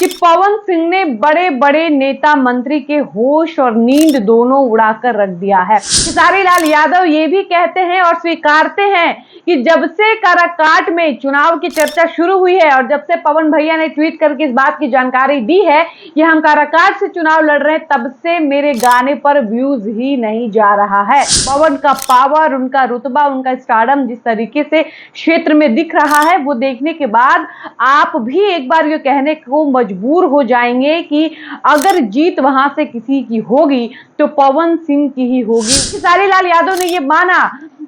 कि पवन सिंह ने बड़े बड़े नेता मंत्री के होश और नींद दोनों उड़ाकर रख दिया है। खेसारी लाल यादव ये भी कहते हैं और स्वीकारते हैं कि जब से काराकाट में चुनाव की चर्चा शुरू हुई है और जब से पवन भैया ने ट्वीट करके इस बात की जानकारी दी है कि हम काराकाट से चुनाव लड़ रहे हैं, तब से मेरे गाने पर व्यूज ही नहीं जा रहा है। पवन का पावर, उनका रुतबा, उनका स्टारडम जिस तरीके से क्षेत्र में दिख रहा है, वो देखने के बाद आप भी एक बार ये कहने को मजबूर हो जाएंगे कि अगर जीत वहां से किसी की होगी तो पवन सिंह की ही होगी। खेसारी लाल यादव ने यह माना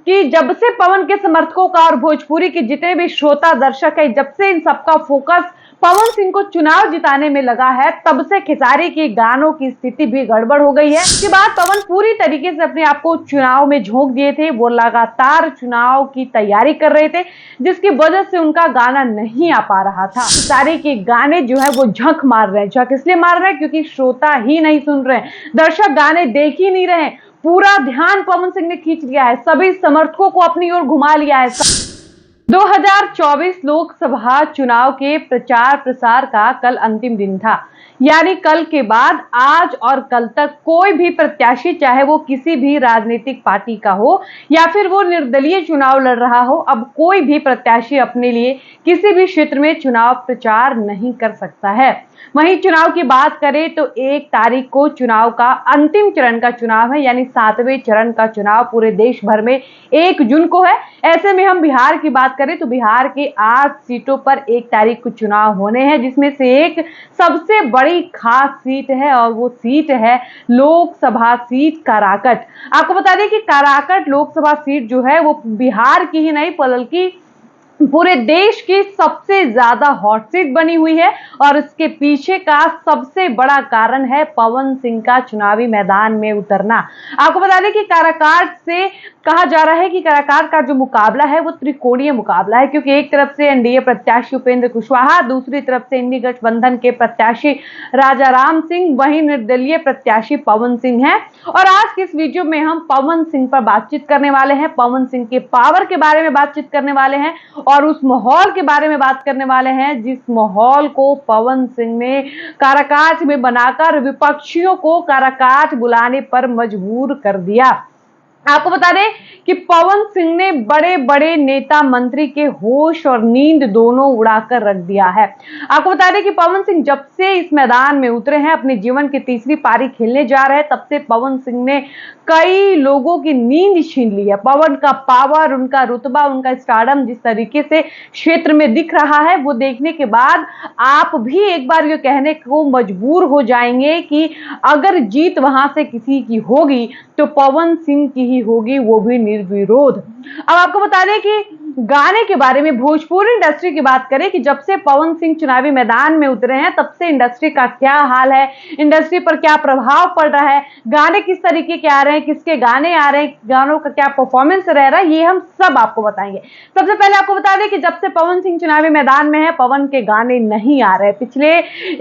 कि जब से पवन के समर्थकों का और भोजपुरी के जितने भी श्रोता दर्शक है, जब से इन सबका फोकस पवन सिंह को चुनाव जिताने में लगा है, तब से खेसारी के गानों की स्थिति भी गड़बड़ हो गई है। इसके बाद पवन पूरी तरीके से अपने आप को चुनाव में झोंक दिए थे। वो लगातार चुनाव की तैयारी कर रहे थे, जिसकी वजह से उनका गाना नहीं आ पा रहा था। खेसारी के गाने जो है वो झंक मार रहे हैं। झंक इसलिए मार रहे हैं क्योंकि श्रोता ही नहीं सुन रहे हैं, दर्शक गाने देख ही नहीं रहे। पूरा ध्यान पवन सिंह ने खींच लिया है, सभी समर्थकों को अपनी ओर घुमा लिया है। 2024 लोकसभा चुनाव के प्रचार प्रसार का कल अंतिम दिन था, यानी कल के बाद आज और कल तक कोई भी प्रत्याशी, चाहे वो किसी भी राजनीतिक पार्टी का हो या फिर वो निर्दलीय चुनाव लड़ रहा हो, अब कोई भी प्रत्याशी अपने लिए किसी भी क्षेत्र में चुनाव प्रचार नहीं कर सकता है। वहीं चुनाव की बात करें तो 1 तारीख को चुनाव का अंतिम चरण का चुनाव है, यानी 7वें चरण का चुनाव पूरे देश भर में 1 जून को है। ऐसे में हम बिहार की बात करें तो बिहार के 8 सीटों पर 1 तारीख को चुनाव होने हैं, जिसमें से एक सबसे बड़ी खास सीट है और वो सीट है लोकसभा सीट काराकाट। आपको बता दें कि काराकाट लोकसभा सीट जो है वो बिहार की ही नहीं बल्कि पूरे देश की सबसे ज्यादा हॉट सीट बनी हुई है और इसके पीछे का सबसे बड़ा कारण है पवन सिंह का चुनावी मैदान में उतरना। आपको बता दें कि काराकाट से कहा जा रहा है कि काराकाट का जो मुकाबला है वो त्रिकोणीय मुकाबला है, क्योंकि एक तरफ से एनडीए प्रत्याशी उपेंद्र कुशवाहा, दूसरी तरफ से इंडी गठबंधन के प्रत्याशी राजा राम सिंह, वहीं निर्दलीय प्रत्याशी पवन सिंह है। और आज के इस वीडियो में हम पवन सिंह पर बातचीत करने वाले हैं, पवन सिंह के पावर के बारे में बातचीत करने वाले हैं और उस माहौल के बारे में बात करने वाले हैं जिस माहौल को पवन सिंह ने काराकाट में बनाकर विपक्षियों को काराकाट बुलाने पर मजबूर कर दिया। आपको बता दें कि पवन सिंह ने बड़े बड़े नेता मंत्री के होश और नींद दोनों उड़ाकर रख दिया है। आपको बता दें कि पवन सिंह जब से इस मैदान में उतरे हैं, अपने जीवन की तीसरी पारी खेलने जा रहे हैं, तब से पवन सिंह ने कई लोगों की नींद छीन ली है। पवन का पावर, उनका रुतबा, उनका स्टारडम जिस तरीके से क्षेत्र में दिख रहा है, वो देखने के बाद आप भी एक बार ये कहने को मजबूर हो जाएंगे कि अगर जीत वहां से किसी की होगी तो पवन सिंह की ही होगी, वो भी निर्विरोध। अब आपको बता दें कि गाने के बारे में, भोजपुरी इंडस्ट्री की बात करें कि जब से पवन सिंह चुनावी मैदान में उतरे हैं तब से इंडस्ट्री का क्या हाल है, इंडस्ट्री पर क्या प्रभाव पड़ रहा है, गाने किस तरीके के आ रहे हैं, किसके गाने आ रहे हैं, गानों का क्या परफॉर्मेंस रह रहा है, ये हम सब आपको बताएंगे। सबसे पहले आपको बता दें कि जब से पवन सिंह चुनावी मैदान में है, पवन के गाने नहीं आ रहे। पिछले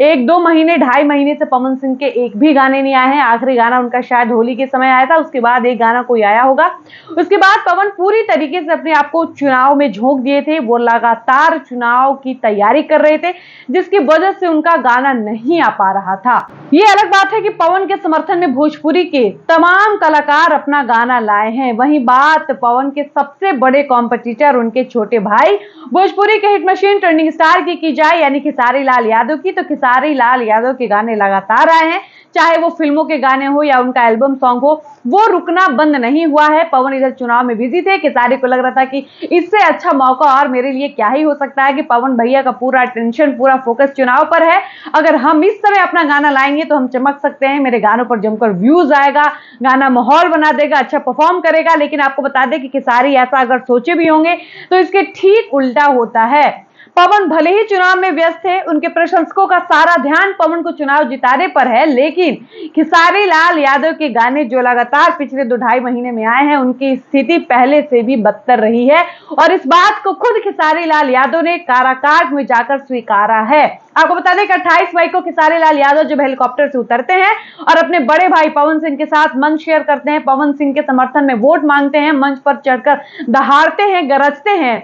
1-2 महीने, 2.5 महीने से पवन सिंह के एक भी गाने नहीं आए हैं। आखिरी गाना उनका शायद होली के समय आया था, उसके बाद एक गाना कोई आया होगा। उसके बाद पवन पूरी तरीके से अपने आप को चुनाव में झोंक दिए थे। वो लगातार चुनाव की तैयारी कर रहे थे, जिसकी वजह से उनका गाना नहीं आ पा रहा था। ये अलग बात है कि पवन के समर्थन में भोजपुरी के तमाम कलाकार अपना गाना लाए हैं। वहीं बात पवन के सबसे बड़े कॉम्पिटिटर, उनके छोटे भाई, भोजपुरी के हिट मशीन ट्रेंडिंग स्टार की जाए यानी खेसारी लाल यादव की, तो खेसारी लाल यादव के गाने लगातार आए हैं, चाहे वो फिल्मों के गाने हो या उनका एल्बम सॉन्ग हो, वो रुकना बंद नहीं हुआ है। पवन इधर चुनाव में बिजी थे, खेसारी को लग रहा था कि इससे अच्छा मौका और मेरे लिए क्या ही हो सकता है कि पवन भैया का पूरा टेंशन, पूरा फोकस चुनाव पर है। अगर हम इस समय अपना गाना लाएंगे तो हम चमक सकते हैं, मेरे गानों पर जमकर व्यूज आएगा, गाना माहौल बना देगा, अच्छा परफॉर्म करेगा। लेकिन आपको बता दें कि खेसारी ऐसा अगर सोचे भी होंगे तो इसके ठीक उल्टा होता है। पवन भले ही चुनाव में व्यस्त थे, उनके प्रशंसकों का सारा ध्यान पवन को चुनाव जिताने पर है, लेकिन खेसारी लाल यादव के गाने जो लगातार पिछले 2-2.5 महीने में आए हैं, उनकी स्थिति पहले से भी बदतर रही है और इस बात को खुद खेसारी लाल यादव ने काराकाट में जाकर स्वीकारा है। आपको बता दें कि 28 मई को खेसारी लाल यादव जब हेलीकॉप्टर से उतरते हैं और अपने बड़े भाई पवन सिंह के साथ मंच शेयर करते हैं, पवन सिंह के समर्थन में वोट मांगते हैं, मंच पर चढ़कर दहाड़ते हैं, गरजते हैं,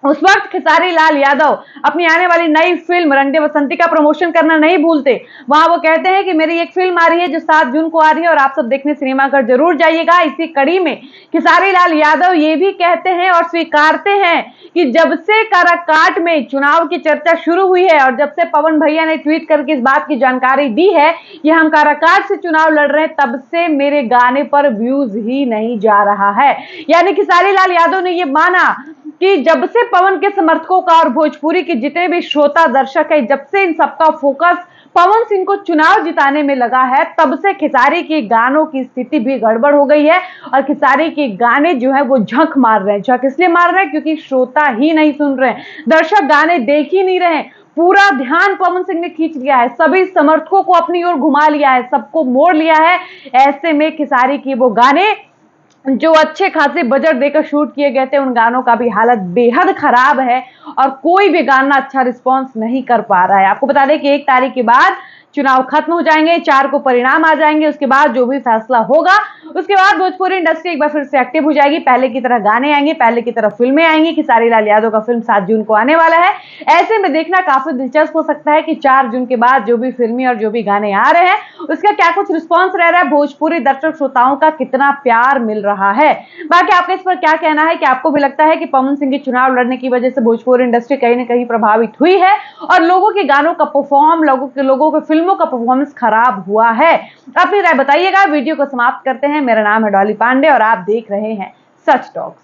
उस वक्त खेसारी लाल यादव अपनी आने वाली नई फिल्म रंग दे बसंती का प्रमोशन करना नहीं भूलते। वहां वो कहते हैं कि मेरी एक फिल्म आ रही है जो 7 जून को आ रही है और आप सब देखने सिनेमाघर जरूर जाइएगा। इसी कड़ी में खेसारी लाल यादव ये भी कहते हैं और स्वीकारते हैं कि जब से काराकाट में चुनाव की चर्चा शुरू हुई है और जब से पवन भैया ने ट्वीट करके इस बात की जानकारी दी है कि हम काराकाट से चुनाव लड़ रहे हैं, तब से मेरे गाने पर व्यूज ही नहीं जा रहा है। यानी खेसारी लाल यादव ने ये माना कि जब से पवन के समर्थकों का और भोजपुरी के जितने भी श्रोता दर्शक है, जब से इन सबका फोकस पवन सिंह को चुनाव जिताने में लगा है, तब से खेसारी के गानों की स्थिति भी गड़बड़ हो गई है और खेसारी के गाने जो है वो झंक मार रहे हैं। झंक इसलिए मार रहे हैं क्योंकि श्रोता ही नहीं सुन रहे हैं, दर्शक गाने देख ही नहीं रहे। पूरा ध्यान पवन सिंह ने खींच लिया है, सभी समर्थकों को अपनी ओर घुमा लिया है, सबको मोड़ लिया है। ऐसे में खेसारी की वो गाने जो अच्छे खासे बजट देकर शूट किए गए थे, उन गानों का भी हालत बेहद खराब है और कोई भी गाना अच्छा रिस्पांस नहीं कर पा रहा है। आपको बता दें कि 1 तारीख के बाद चुनाव खत्म हो जाएंगे, 4 को परिणाम आ जाएंगे। उसके बाद जो भी फैसला होगा, उसके बाद भोजपुरी इंडस्ट्री एक बार फिर से एक्टिव हो जाएगी। पहले की तरह गाने आएंगे, पहले की तरह फिल्में आएंगी। खेसारी लाल यादव का फिल्म 7 जून को आने वाला है। ऐसे में देखना काफी दिलचस्प हो सकता है कि 4 जून के बाद जो भी फिल्में और जो भी गाने आ रहे हैं, उसका क्या कुछ रिस्पॉन्स रह रहा है, भोजपुरी दर्शक श्रोताओं का कितना प्यार मिल रहा है। बाकी आपका इस पर क्या कहना है कि आपको भी लगता है कि पवन सिंह के चुनाव लड़ने की वजह से भोजपुरी इंडस्ट्री कहीं ना कहीं प्रभावित हुई है और लोगों के गानों का परफॉर्म, लोगों के फिल्मों का परफॉर्मेंस खराब हुआ है? अपनी राय बताइएगा। वीडियो को समाप्त करते हैं। मेरा नाम है डॉली पांडे और आप देख रहे हैं सच टॉक्स।